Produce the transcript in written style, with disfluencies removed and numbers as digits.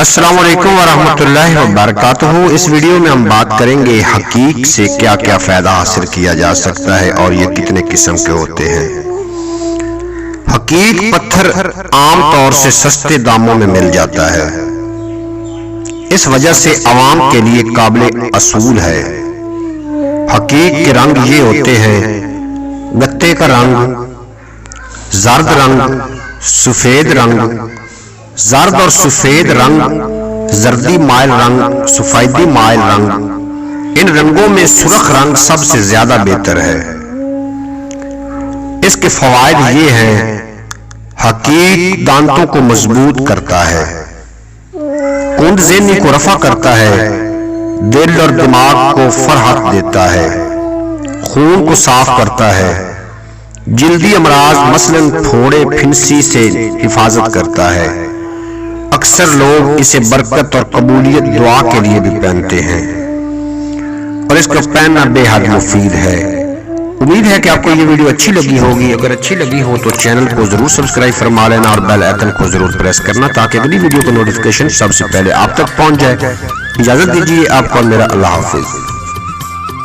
السلام علیکم ورحمۃ اللہ وبرکاتہ۔ اس ویڈیو میں ہم بات کریں گے حقیق سے کیا کیا فائدہ حاصل کیا جا سکتا ہے اور یہ کتنے قسم کے ہوتے ہیں۔ حقیق پتھر عام طور سے سستے داموں میں مل جاتا ہے، اس وجہ سے عوام کے لیے قابل اصول ہے۔ حقیق کے رنگ یہ ہوتے ہیں: گتے کا رنگ، زرد رنگ، سفید رنگ، زرد اور سفید رنگ، زردی مائل رنگ، سفیدی مائل رنگ۔ ان رنگوں میں سرخ رنگ سب سے زیادہ بہتر ہے۔ اس کے فوائد یہ ہیں: حقیق دانتوں کو مضبوط کرتا ہے، کند ذہنی کو رفع کرتا ہے، دل اور دماغ کو فرحت دیتا ہے، خون کو صاف کرتا ہے، جلدی امراض مثلاً پھوڑے پھنسی سے حفاظت کرتا ہے۔ اکثر لوگ اسے برکت اور قبولیت دعا کے لیے بھی پہنتے ہیں اور اس کا پہننا بے حد مفید ہے۔ امید ہے کہ آپ کو یہ ویڈیو اچھی لگی ہوگی۔ اگر اچھی لگی ہو تو چینل کو ضرور سبسکرائب فرما لینا اور بیل آئیکن کو ضرور پریس کرنا تاکہ اگلی ویڈیو کا نوٹیفیکیشن سب سے پہلے آپ تک پہنچ جائے۔ اجازت دیجیے آپ کو میرا اللہ حافظ۔